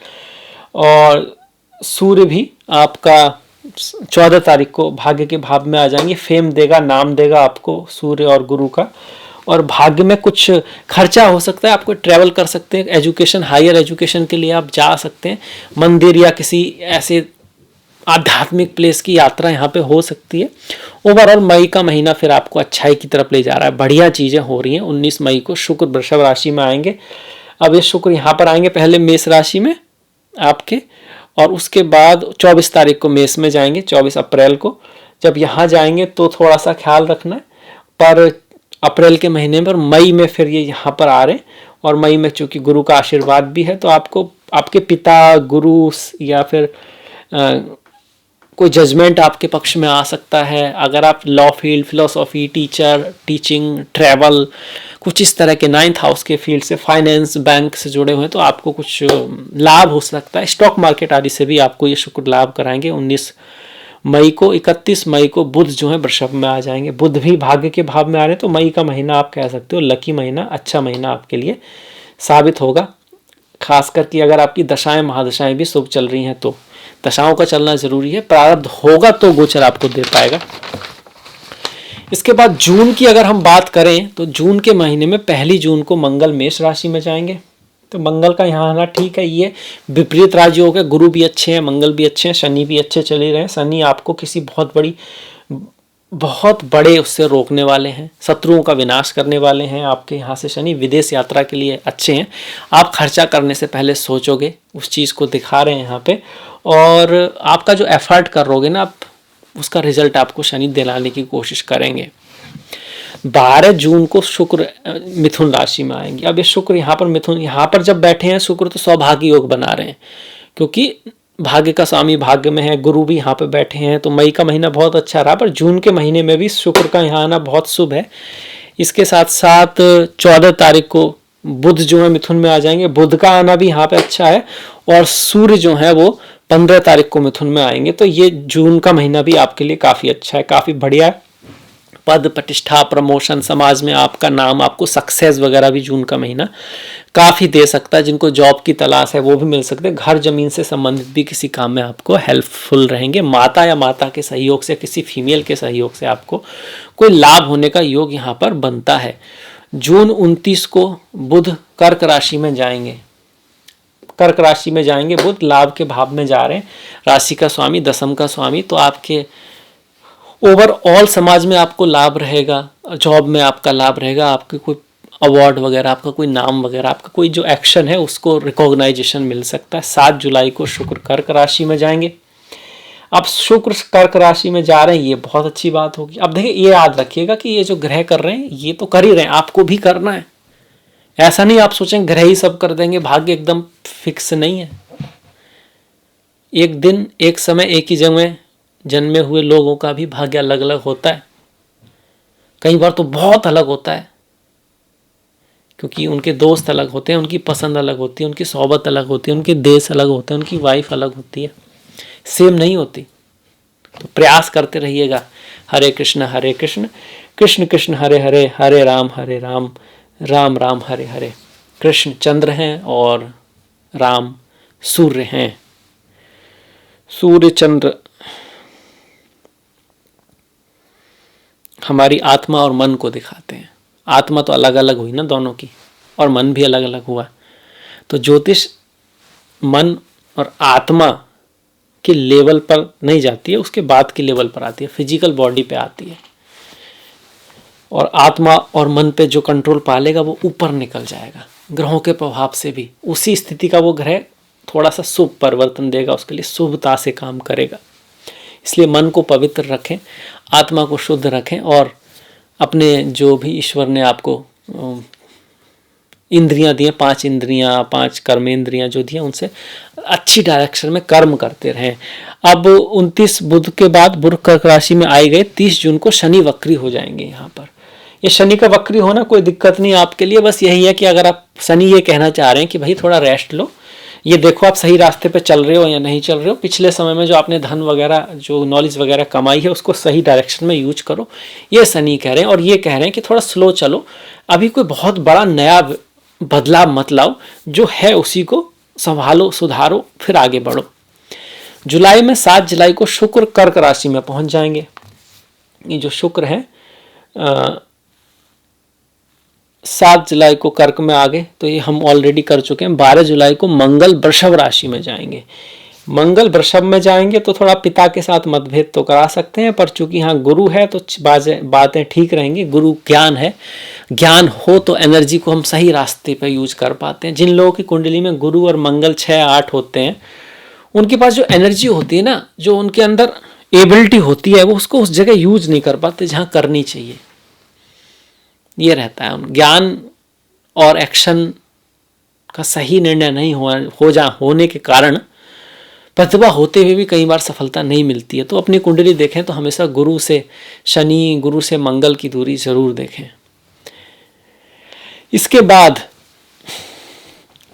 A: और सूर्य भी आपका 14 तारीख को भाग्य के भाव में आ जाएंगे, फेम देगा, नाम देगा आपको सूर्य और गुरु का। और भाग्य में कुछ खर्चा हो सकता है, आपको ट्रैवल कर सकते हैं, एजुकेशन, हायर एजुकेशन के लिए आप जा सकते हैं, मंदिर या किसी ऐसे आध्यात्मिक प्लेस की यात्रा यहाँ पे हो सकती है। ओवरऑल मई का महीना फिर आपको अच्छाई की तरफ ले जा रहा है, बढ़िया चीज़ें हो रही हैं। 19 मई को शुक्र वृषभ राशि में आएंगे। अब ये शुक्र यहाँ पर आएंगे पहले मेष राशि में आपके, और उसके बाद 24 तारीख को मेष में जाएंगे। 24 अप्रैल को जब यहाँ जाएंगे तो थोड़ा सा ख्याल रखना है, पर अप्रैल के महीने में, मई में फिर ये यहाँ पर आ रहे हैं। और मई में चूंकि गुरु का आशीर्वाद भी है, तो आपको आपके पिता, गुरु या फिर कोई जजमेंट आपके पक्ष में आ सकता है। अगर आप law field, philosophy, teacher, teaching, travel, कुछ इस तरह के 9th हाउस के फील्ड से, फाइनेंस, बैंक से जुड़े हुए हैं, तो आपको कुछ लाभ हो सकता है। स्टॉक मार्केट आदि से भी आपको ये शुक्र लाभ कराएंगे। 19 मई को, 31 मई को बुध जो है वृषभ में आ जाएंगे। बुध भी भाग्य के भाव में आ रहे हैं, तो मई का महीना आप कह सकते हो लकी महीना, अच्छा महीना आपके लिए साबित होगा। खास करके अगर आपकी दशाएं महादशाएं भी शुभ चल रही हैं, तो दशाओं का चलना जरूरी है। प्रारब्ध होगा तो गोचर आपको दे पाएगा। इसके बाद जून की अगर हम बात करें, तो जून के महीने में 1 जून को मंगल मेष राशि में जाएंगे। तो मंगल का यहाँ आना ठीक है। ये विपरीत राज्य हो गए, गुरु भी अच्छे हैं, मंगल भी अच्छे हैं, शनि भी अच्छे चले रहे हैं। शनि आपको किसी बहुत बड़े उससे रोकने वाले हैं, शत्रुओं का विनाश करने वाले हैं आपके यहाँ से शनि। विदेश यात्रा के लिए अच्छे हैं, आप खर्चा करने से पहले सोचोगे, उस चीज़ को दिखा रहे हैं यहाँ पे। और आपका जो एफर्ट करोगे ना, आप उसका रिजल्ट आपको शनि दिलाने की कोशिश करेंगे। 12 जून को शुक्र मिथुन राशि में आएंगे। अब ये शुक्र यहाँ पर मिथुन, यहाँ पर जब बैठे हैं शुक्र, तो सौभाग्य योग बना रहे हैं, क्योंकि भाग्य का स्वामी भाग्य में है। गुरु भी यहाँ पे बैठे हैं, तो मई का महीना बहुत अच्छा रहा। पर जून के महीने में भी शुक्र का यहाँ आना बहुत शुभ है। इसके साथ साथ 14 तारीख को बुध जो है मिथुन में आ जाएंगे। बुध का आना भी यहाँ पे अच्छा है, और सूर्य जो है वो 15 तारीख को मिथुन में आएंगे। तो ये जून का महीना भी आपके लिए काफ़ी अच्छा है, काफ़ी बढ़िया है। पद प्रतिष्ठा प्रमोशन, समाज में आपका नाम, आपको सक्सेस वगैरह भी जून का महीना काफ़ी दे सकता है। जिनको जॉब की तलाश है वो भी मिल सकते हैं। घर जमीन से संबंधित भी किसी काम में आपको हेल्पफुल रहेंगे। माता या माता के सहयोग से, किसी फीमेल के सहयोग से आपको कोई लाभ होने का योग यहाँ पर बनता है। जून 29 को बुध कर्क राशि में जाएंगे। कर्क राशि में जाएंगे बुध, लाभ के भाव में जा रहे हैं, राशि का स्वामी, दशम का स्वामी। तो आपके ओवरऑल समाज में आपको लाभ रहेगा, जॉब में आपका लाभ रहेगा, आपके कोई अवार्ड वगैरह, आपका कोई नाम वगैरह, आपका कोई जो एक्शन है उसको रिकॉग्नाइजेशन मिल सकता है। 7 जुलाई को शुक्र कर्क राशि में जाएंगे। अब शुक्र कर्क राशि में जा रहे हैं, ये बहुत अच्छी बात होगी। अब देखिए, ये याद रखिएगा कि ये जो ग्रह कर रहे हैं ये तो कर ही रहे हैं, आपको भी करना है। ऐसा नहीं आप सोचें ग्रह ही सब कर देंगे, भाग्य एकदम फिक्स नहीं है। एक दिन, एक समय, एक ही जगह जन्मे हुए लोगों का भी भाग्य अलग अलग होता है। कई बार तो बहुत अलग होता है, क्योंकि उनके दोस्त अलग होते हैं, उनकी पसंद अलग होती है, उनकी सोहबत अलग होती है, उनके देश अलग होते हैं, उनकी वाइफ अलग होती है, सेम नहीं होती। तो प्रयास करते रहिएगा। हरे कृष्ण कृष्ण कृष्ण हरे हरे, हरे राम राम राम हरे हरे। कृष्ण चंद्र हैं और राम सूर्य हैं। सूर्य चंद्र हमारी आत्मा और मन को दिखाते हैं। आत्मा तो अलग अलग हुई ना दोनों की, और मन भी अलग अलग हुआ। तो ज्योतिष मन और आत्मा के लेवल पर नहीं जाती है, उसके बाद के लेवल पर आती है, फिजिकल बॉडी पे आती है। और आत्मा और मन पे जो कंट्रोल पालेगा वो ऊपर निकल जाएगा, ग्रहों के प्रभाव से भी। उसी स्थिति का वो ग्रह थोड़ा सा शुभ परिवर्तन देगा, उसके लिए शुभता से काम करेगा। इसलिए मन को पवित्र रखें, आत्मा को शुद्ध रखें, और अपने जो भी ईश्वर ने आपको इंद्रियां दी हैं, 5 इंद्रियां, 5 कर्मेंद्रियां जो दी हैं, उनसे अच्छी डायरेक्शन में कर्म करते रहें। अब 29 बुध के बाद बुध कर्क राशि में आए गए 30 जून को शनि वक्री हो जाएंगे। यहाँ पर ये शनि का वक्री होना कोई दिक्कत नहीं आपके लिए। बस यही है कि अगर आप, शनि ये कहना चाह रहे हैं कि भाई थोड़ा रेस्ट लो, ये देखो आप सही रास्ते पे चल रहे हो या नहीं चल रहे हो, पिछले समय में जो आपने धन वगैरह, जो नॉलेज वगैरह कमाई है, उसको सही डायरेक्शन में यूज करो, ये शनि कह रहे हैं। और ये कह रहे हैं कि थोड़ा स्लो चलो, अभी कोई बहुत बड़ा नया बदलाव मत लाओ, जो है उसी को संभालो, सुधारो, फिर आगे बढ़ो। जुलाई में 7 जुलाई को शुक्र कर्क राशि में पहुंच जाएंगे। ये जो शुक्र है 7 जुलाई को कर्क में आ गए, तो ये हम ऑलरेडी कर चुके हैं। 12 जुलाई को मंगल वृषभ राशि में जाएंगे। मंगल वृषभ में जाएंगे तो थोड़ा पिता के साथ मतभेद तो करा सकते हैं, पर चूंकि यहाँ गुरु है तो बातें ठीक रहेंगी। गुरु ज्ञान है, ज्ञान हो तो एनर्जी को हम सही रास्ते पर यूज कर पाते हैं। जिन लोगों की कुंडली में गुरु और मंगल 6-8 होते हैं, उनके पास जो एनर्जी होती है ना, जो उनके अंदर एबिलिटी होती है, वो उसको उस जगह यूज नहीं कर पाते जहाँ करनी चाहिए। ये रहता है। ज्ञान और एक्शन का सही निर्णय नहीं होने के कारण प्रतिभा होते हुए भी कई बार सफलता नहीं मिलती है। तो अपनी कुंडली देखें तो हमेशा गुरु से शनि, गुरु से मंगल की दूरी जरूर देखें। इसके बाद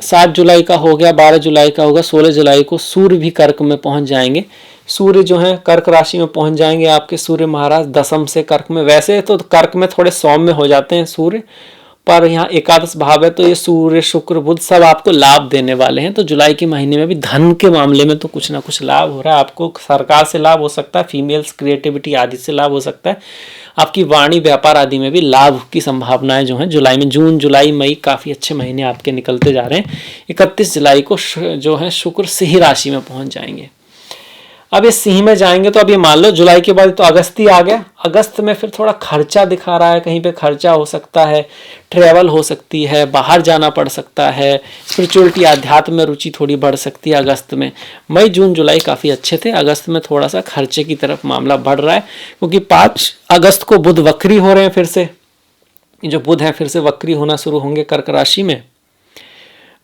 A: 7 जुलाई का हो गया, 12 जुलाई का होगा, 16 जुलाई को सूर्य भी कर्क में पहुंच जाएंगे। सूर्य जो है कर्क राशि में पहुंच जाएंगे आपके सूर्य महाराज, दशम से कर्क में। वैसे तो कर्क में थोड़े सौम्य हो जाते हैं सूर्य, पर यहाँ एकादश भाव है, तो ये सूर्य शुक्र बुध सब आपको लाभ देने वाले हैं। तो जुलाई के महीने में भी धन के मामले में तो कुछ ना कुछ लाभ हो रहा है। आपको सरकार से लाभ हो सकता है, फीमेल्स क्रिएटिविटी आदि से लाभ हो सकता है, आपकी वाणी व्यापार आदि में भी लाभ की संभावनाएं जो हैं जुलाई में। जून जुलाई मई काफ़ी अच्छे महीने आपके निकलते जा रहे हैं। 31 जुलाई को जो है शुक्र सिंह राशि में पहुंच जाएंगे। अब ये सिंह में जाएंगे तो अब ये मान लो जुलाई के बाद तो अगस्त ही आ गया। अगस्त में फिर थोड़ा खर्चा दिखा रहा है, कहीं पे खर्चा हो सकता है, ट्रैवल हो सकती है, बाहर जाना पड़ सकता है, स्पिरिचुअलिटी आध्यात्म में रुचि थोड़ी बढ़ सकती है अगस्त में। मई जून जुलाई काफ़ी अच्छे थे, अगस्त में थोड़ा सा खर्चे की तरफ मामला बढ़ रहा है, क्योंकि 5 अगस्त को बुध वक्री हो रहे हैं। फिर से जो बुध है फिर से वक्री होना शुरू होंगे कर्क राशि में।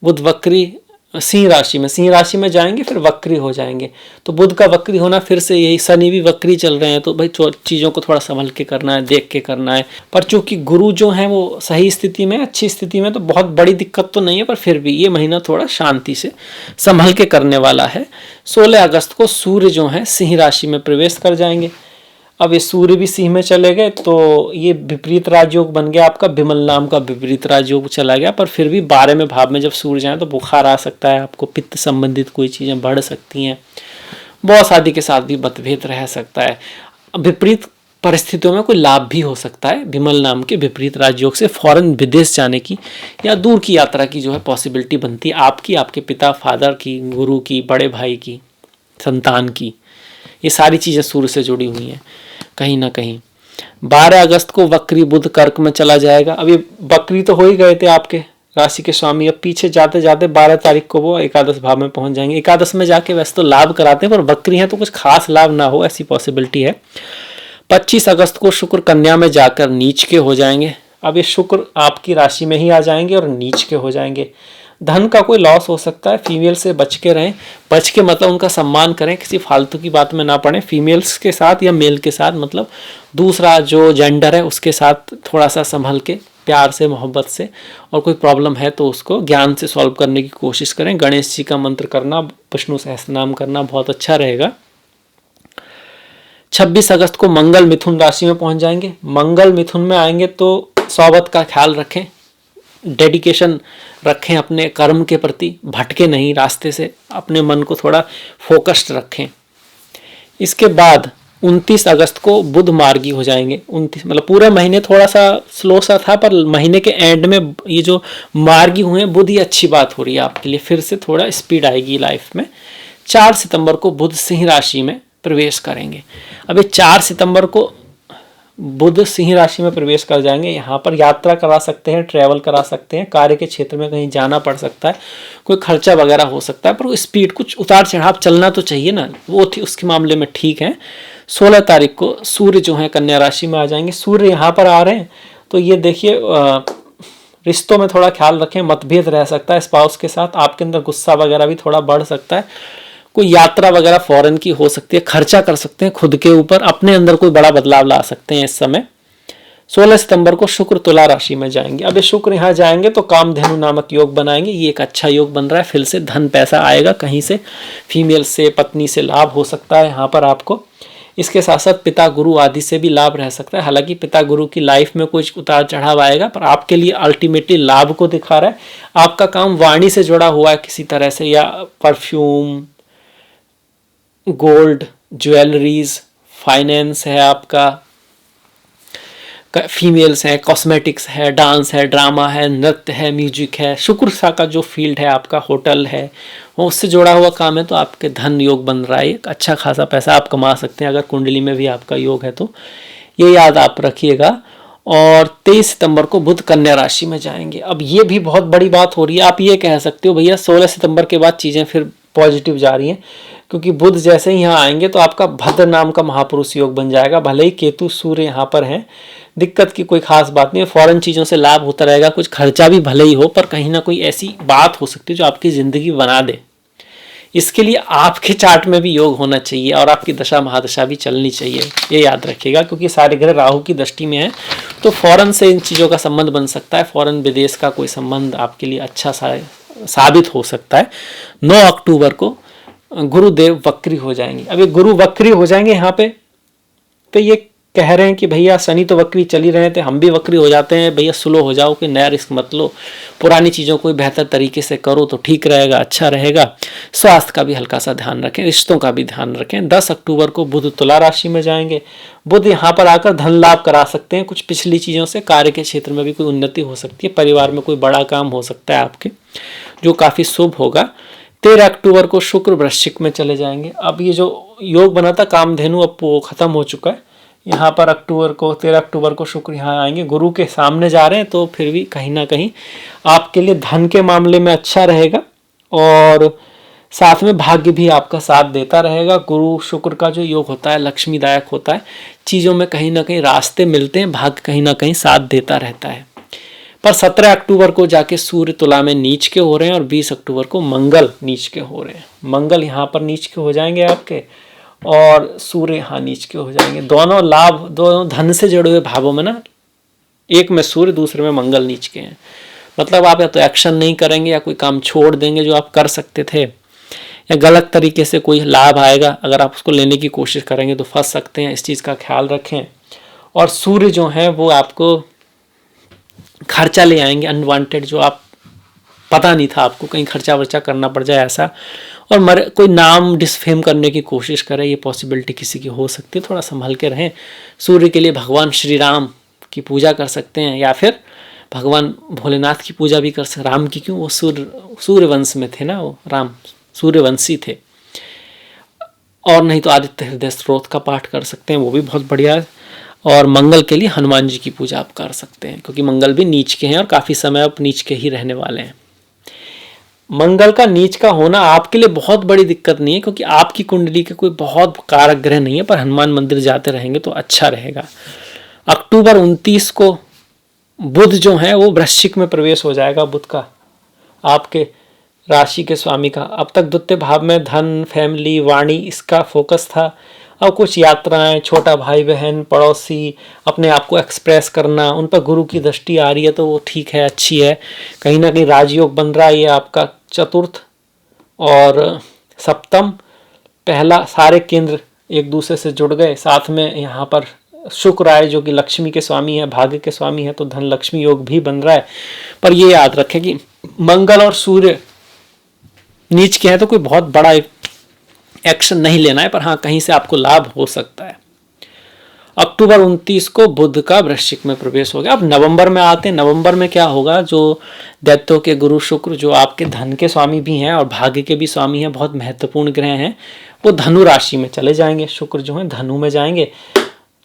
A: बुध वक्री सिंह राशि में जाएंगे, फिर वक्री हो जाएंगे। तो बुध का वक्री होना फिर से यही, शनि भी वक्री चल रहे हैं, तो भाई चीज़ों को थोड़ा संभल के करना है, देख के करना है। पर चूंकि गुरु जो है वो सही स्थिति में, अच्छी स्थिति में, तो बहुत बड़ी दिक्कत तो नहीं है, पर फिर भी ये महीना थोड़ा शांति से संभल के करने वाला है। 16 अगस्त को सूर्य जो है सिंह राशि में प्रवेश कर जाएंगे। अब ये सूर्य भी सिंह में चले गए तो ये विपरीत राजयोग बन गया आपका, विमल नाम का विपरीत राजयोग चला गया। पर फिर भी 12वें भाव में जब सूर्य जाए तो बुखार आ सकता है आपको, पित्त संबंधित कोई चीज़ें बढ़ सकती हैं, बॉस आदि के साथ भी मतभेद रह सकता है। विपरीत परिस्थितियों में कोई लाभ भी हो सकता है विमल नाम के विपरीत राजयोग से, फॉरेन विदेश जाने की या दूर की यात्रा की जो है पॉसिबिलिटी बनती है आपकी, आपके पिता फादर की, गुरु की, बड़े भाई की, संतान की। ये सारी चीज़ें सूर्य से जुड़ी हुई हैं कहीं ना कहीं। 12 अगस्त को वक्री बुध कर्क में चला जाएगा। अब ये वक्री तो हो ही गए थे आपके राशि के स्वामी, अब पीछे जाते जाते 12 तारीख को वो एकादश भाव में पहुंच जाएंगे। एकादश में जाके वैसे तो लाभ कराते हैं, पर वक्री हैं तो कुछ खास लाभ ना हो ऐसी पॉसिबिलिटी है। 25 अगस्त को शुक्र कन्या में जाकर नीच के हो जाएंगे। अब ये शुक्र आपकी राशि में ही आ जाएंगे और नीच के हो जाएंगे। धन का कोई लॉस हो सकता है, फीमेल से बच के रहें। बच के मतलब उनका सम्मान करें, किसी फालतू की बात में ना पड़े, फीमेल्स के साथ या मेल के साथ, मतलब दूसरा जो जेंडर है उसके साथ थोड़ा सा संभल के, प्यार से, मोहब्बत से, और कोई प्रॉब्लम है तो उसको ज्ञान से सॉल्व करने की कोशिश करें। गणेश जी का मंत्र करना, विष्णु सहस्त्रनाम करना बहुत अच्छा रहेगा। 26 अगस्त को मंगल मिथुन राशि में पहुंच जाएंगे। मंगल मिथुन में आएंगे तो सोबत का ख्याल रखें, डेडिकेशन रखें अपने कर्म के प्रति, भटके नहीं रास्ते से, अपने मन को थोड़ा फोकस्ड रखें। इसके बाद 29 अगस्त को बुध मार्गी हो जाएंगे। 29 मतलब पूरे महीने थोड़ा सा स्लो सा था, पर महीने के एंड में ये जो मार्गी हुए बुध, ये अच्छी बात हो रही है आपके लिए, फिर से थोड़ा स्पीड आएगी लाइफ में। 4 सितंबर को बुध सिंह राशि में प्रवेश करेंगे। अब ये 4 सितंबर को बुध सिंह राशि में प्रवेश कर जाएंगे। यहाँ पर यात्रा करा सकते हैं, ट्रैवल करा सकते हैं, कार्य के क्षेत्र में कहीं जाना पड़ सकता है, कोई खर्चा वगैरह हो सकता है, पर वो स्पीड, कुछ उतार चढ़ाव चलना तो चाहिए ना, वो उसके मामले में ठीक है। 16 तारीख को सूर्य जो है कन्या राशि में आ जाएंगे। सूर्य यहाँ पर आ रहे हैं तो ये देखिए रिश्तों में थोड़ा ख्याल रखें, मतभेद रह सकता है स्पाउस के साथ, आपके अंदर गुस्सा वगैरह भी थोड़ा बढ़ सकता है, कोई यात्रा वगैरह फॉरेन की हो सकती है, खर्चा कर सकते हैं खुद के ऊपर, अपने अंदर कोई बड़ा बदलाव ला सकते हैं इस समय। 16 सितंबर को शुक्र तुला राशि में जाएंगे। अब ये शुक्र यहाँ जाएंगे तो कामधेनु नामक योग बनाएंगे। ये एक अच्छा योग बन रहा है, फिर से धन पैसा आएगा कहीं से, फीमेल से, पत्नी से लाभ हो सकता है यहाँ पर आपको। इसके साथ साथ पिता गुरु आदि से भी लाभ रह सकता है। हालांकि पिता गुरु की लाइफ में कुछ उतार चढ़ाव आएगा, पर आपके लिए अल्टीमेटली लाभ को दिखा रहा है। आपका काम वाणी से जुड़ा हुआ है किसी तरह से, या परफ्यूम, गोल्ड, ज्वेलरीज, फाइनेंस है आपका, फीमेल्स है, कॉस्मेटिक्स है, डांस है, ड्रामा है, नृत्य है, म्यूजिक है, शुक्र सा का जो फील्ड है आपका, होटल है, वो उससे जुड़ा हुआ काम है, तो आपके धन योग बन रहा है, एक अच्छा खासा पैसा आप कमा सकते हैं अगर कुंडली में भी आपका योग है तो, ये याद आप रखिएगा। और 23 सितंबर को बुध कन्या राशि में जाएंगे। अब ये भी बहुत बड़ी बात हो रही है, आप ये कह सकते हो भैया 16 सितंबर के बाद चीज़ें फिर पॉजिटिव जा रही हैं, क्योंकि बुध जैसे ही यहाँ आएंगे तो आपका भद्र नाम का महापुरुष योग बन जाएगा। भले ही केतु सूर्य यहाँ पर हैं, दिक्कत की कोई खास बात नहीं है, फॉरेन चीज़ों से लाभ होता रहेगा, कुछ खर्चा भी भले ही हो, पर कहीं ना कोई ऐसी बात हो सकती है जो आपकी ज़िंदगी बना दे। इसके लिए आपके चार्ट में भी योग होना चाहिए और आपकी दशा महादशा भी चलनी चाहिए, ये याद रखिएगा, क्योंकि सारे ग्रह राहु की दृष्टि में है, तो फॉरेन से इन चीज़ों का संबंध बन सकता है, फॉरेन विदेश का कोई संबंध आपके लिए अच्छा साबित हो सकता है। 9 अक्टूबर को गुरुदेव वक्री हो जाएंगे। अब ये गुरु वक्री हो जाएंगे यहाँ पे, तो ये कह रहे हैं कि भैया शनि तो वक्री चल ही रहे थे, हम भी वक्री हो जाते हैं, भैया स्लो हो जाओ, कोई नया रिस्क मत लो, पुरानी चीज़ों को बेहतर तरीके से करो तो ठीक रहेगा, अच्छा रहेगा। स्वास्थ्य का भी हल्का सा ध्यान रखें, रिश्तों का भी ध्यान रखें। 10 अक्टूबर को बुध तुला राशि में जाएंगे। बुध यहाँ पर आकर धन लाभ करा सकते हैं, कुछ पिछली चीज़ों से कार्य के क्षेत्र में भी कोई उन्नति हो सकती है, परिवार में कोई बड़ा काम हो सकता है आपके, जो काफ़ी शुभ होगा। 13 अक्टूबर को शुक्र वृश्चिक में चले जाएंगे। अब ये जो योग बना था कामधेनु, अब वो खत्म हो चुका है। यहाँ पर 13 अक्टूबर को शुक्र यहाँ आएंगे, गुरु के सामने जा रहे हैं, तो फिर भी कहीं ना कहीं आपके लिए धन के मामले में अच्छा रहेगा और साथ में भाग्य भी आपका साथ देता रहेगा। गुरु शुक्र का जो योग होता है लक्ष्मीदायक होता है, चीज़ों में कहीं ना कहीं रास्ते मिलते हैं, भाग्य कहीं ना कहीं साथ देता रहता है। पर 17 अक्टूबर को जाके सूर्य तुला में नीच के हो रहे हैं और 20 अक्टूबर को मंगल नीच के हो रहे हैं। मंगल यहाँ पर नीच के हो जाएंगे आपके और सूर्य यहाँ नीच के हो जाएंगे। दोनों लाभ, दोनों धन से जुड़े हुए भावों में ना, एक में सूर्य दूसरे में मंगल नीच के हैं, मतलब आप या तो एक्शन नहीं करेंगे या कोई काम छोड़ देंगे जो आप कर सकते थे, या गलत तरीके से कोई लाभ आएगा, अगर आप उसको लेने की कोशिश करेंगे तो फंस सकते हैं, इस चीज़ का ख्याल रखें। और सूर्य जो है वो आपको खर्चा ले आएंगे अनवांटेड, जो आप पता नहीं था आपको कहीं खर्चा वर्चा करना पड़ जाए ऐसा, और कोई नाम डिसफेम करने की कोशिश करे, ये पॉसिबिलिटी किसी की हो सकती है, थोड़ा संभल के रहें। सूर्य के लिए भगवान श्री राम की पूजा कर सकते हैं, या फिर भगवान भोलेनाथ की पूजा भी कर सकते। राम की क्यों, वो सूर्यवंश में थे ना, वो राम सूर्यवंशी थे। और नहीं तो आदित्य हृदय स्त्रोत का पाठ कर सकते हैं, वो भी बहुत बढ़िया है। और मंगल के लिए हनुमान जी की पूजा आप कर सकते हैं, क्योंकि मंगल भी नीच के हैं और काफ़ी समय अब नीच के ही रहने वाले हैं। मंगल का नीच का होना आपके लिए बहुत बड़ी दिक्कत नहीं है, क्योंकि आपकी कुंडली के कोई बहुत कारक ग्रह नहीं है, पर हनुमान मंदिर जाते रहेंगे तो अच्छा रहेगा। अक्टूबर 29 को बुध जो है वो वृश्चिक में प्रवेश हो जाएगा, बुध का आपके राशि के स्वामी का। अब तक द्वितीय भाव में धन, फैमिली, वाणी इसका फोकस था। अब कुछ यात्राएं, छोटा भाई बहन, पड़ोसी, अपने आप को एक्सप्रेस करना, उन पर गुरु की दृष्टि आ रही है तो वो ठीक है, अच्छी है। कहीं ना कहीं राजयोग बन रहा है, ये आपका चतुर्थ और सप्तम, पहला, सारे केंद्र एक दूसरे से जुड़ गए। साथ में यहाँ पर शुक्र आए जो कि लक्ष्मी के स्वामी है, भाग्य के स्वामी है, तो धन लक्ष्मी योग भी बन रहा है। पर ये याद रखें कि मंगल और सूर्य नीच के हैं तो कोई बहुत बड़ा एक्शन नहीं लेना है, पर हाँ कहीं से आपको लाभ हो सकता है। अक्टूबर 29 को बुध का वृश्चिक में प्रवेश हो गया। अब नवंबर में आते हैं। नवंबर में क्या होगा, जो दैत्यों के गुरु शुक्र, जो आपके धन के स्वामी भी हैं और भाग्य के भी स्वामी हैं, बहुत महत्वपूर्ण ग्रह हैं, वो धनु राशि में चले जाएंगे। शुक्र जो है धनु में जाएंगे,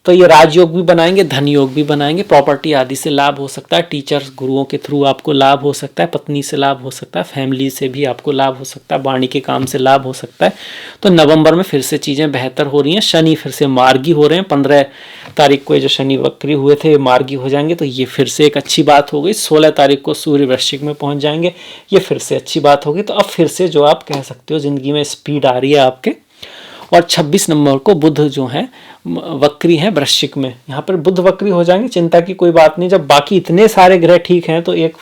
A: तो ये राजयोग भी बनाएंगे, धन योग भी बनाएंगे। प्रॉपर्टी आदि से लाभ हो सकता है, टीचर्स गुरुओं के थ्रू आपको लाभ हो सकता है, पत्नी से लाभ हो सकता है, फैमिली से भी आपको लाभ हो सकता है, वाणी के काम से लाभ हो सकता है। तो नवंबर में फिर से चीज़ें बेहतर हो रही हैं। शनि फिर से मार्गी हो रहे हैं। 15 तारीख को ये जो शनि वक्री हुए थे मार्गी हो जाएंगे, तो ये फिर से एक अच्छी बात हो गई। 16 तारीख को सूर्य वृश्चिक में पहुंच जाएंगे, ये फिर से अच्छी बात होगी। तो अब फिर से जो आप कह सकते हो ज़िंदगी में स्पीड आ रही है आपके। और 26 नंबर को बुध जो है वक्री है वृश्चिक में, यहाँ पर बुध वक्री हो जाएंगे, चिंता की कोई बात नहीं। जब बाकी इतने सारे ग्रह ठीक हैं तो एक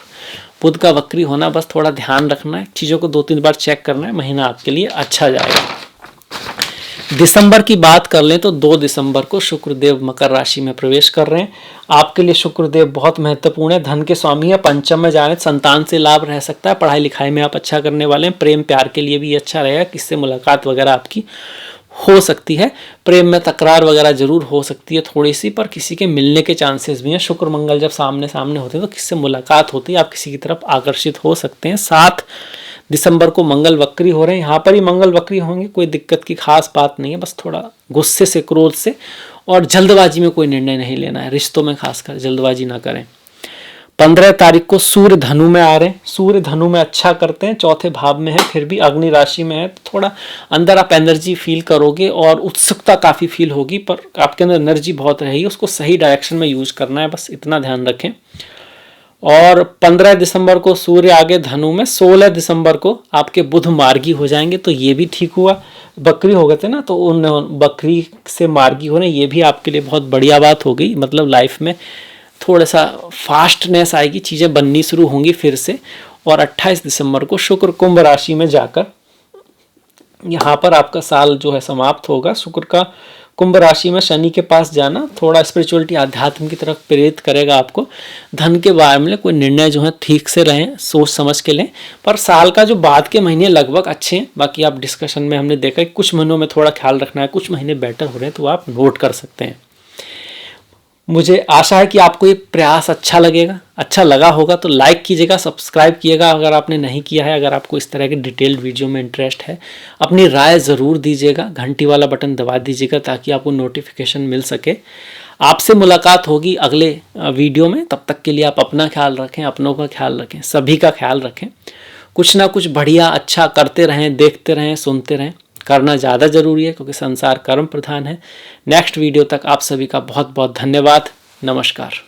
A: बुध का वक्री होना, बस थोड़ा ध्यान रखना है, चीज़ों को 2-3 बार चेक करना है, महीना आपके लिए अच्छा जाएगा। दिसंबर की बात कर लें तो 2 दिसंबर को शुक्रदेव मकर राशि में प्रवेश कर रहे हैं। आपके लिए शुक्रदेव बहुत महत्वपूर्ण है, धन के स्वामी है, पंचम में जा रहे हैं, संतान से लाभ रह सकता है, पढ़ाई लिखाई में आप अच्छा करने वाले हैं, प्रेम प्यार के लिए भी अच्छा रहेगा, किससे मुलाकात वगैरह आपकी हो सकती है। प्रेम में तकरार वगैरह जरूर हो सकती है थोड़ी सी, पर किसी के मिलने के चांसेस भी हैं। शुक्र मंगल जब सामने सामने होते हैं तो किससे मुलाकात होती है, आप किसी की तरफ आकर्षित हो सकते हैं। 7 दिसंबर को मंगल वक्री हो रहे हैं, यहाँ पर ही मंगल वक्री होंगे, कोई दिक्कत की खास बात नहीं है, बस थोड़ा गुस्से से, क्रोध से और जल्दबाजी में कोई निर्णय नहीं लेना है, रिश्तों में खासकर जल्दबाजी ना करें। 15 तारीख को सूर्य धनु में आ रहे हैं। सूर्य धनु में अच्छा करते हैं, चौथे भाव में है, फिर भी अग्नि राशि में है, तो थोड़ा अंदर आप एनर्जी फील करोगे और उत्सुकता काफ़ी फील होगी, पर आपके अंदर एनर्जी बहुत रहेगी, उसको सही डायरेक्शन में यूज करना है, बस इतना ध्यान रखें। और 15 दिसंबर को सूर्य आगे धनु में, 16 दिसंबर को आपके बुध मार्गी हो जाएंगे, तो ये भी ठीक हुआ। बकरी हो गए थे ना, तो उन बकरी से मार्गी होने, ये भी आपके लिए बहुत बढ़िया बात हो गई। मतलब लाइफ में थोड़ा सा फास्टनेस आएगी, चीज़ें बननी शुरू होंगी फिर से। और 28 दिसंबर को शुक्र कुंभ राशि में जाकर यहाँ पर आपका साल जो है समाप्त होगा। शुक्र का कुंभ राशि में शनि के पास जाना थोड़ा स्पिरिचुअलिटी, आध्यात्म की तरफ प्रेरित करेगा आपको। धन के बारे में कोई निर्णय जो है ठीक से रहें, सोच समझ के लें। पर साल का जो बाद के महीने लगभग अच्छे हैं, बाकी आप डिस्कशन में हमने देखा कि कुछ महीनों में थोड़ा ख्याल रखना है, कुछ महीने बेटर हो रहे हैं, तो आप नोट कर सकते हैं। मुझे आशा है कि आपको ये प्रयास अच्छा लगा होगा, तो लाइक कीजिएगा, सब्सक्राइब कीजिएगा अगर आपने नहीं किया है। अगर आपको इस तरह के डिटेल्ड वीडियो में इंटरेस्ट है, अपनी राय ज़रूर दीजिएगा, घंटी वाला बटन दबा दीजिएगा ताकि आपको नोटिफिकेशन मिल सके। आपसे मुलाकात होगी अगले वीडियो में, तब तक के लिए आप अपना ख्याल रखें, अपनों का ख्याल रखें, सभी का ख्याल रखें। कुछ ना कुछ बढ़िया अच्छा करते रहें, देखते रहें, सुनते रहें। करना ज़्यादा ज़रूरी है क्योंकि संसार कर्म प्रधान है। नेक्स्ट वीडियो तक आप सभी का बहुत बहुत धन्यवाद। नमस्कार।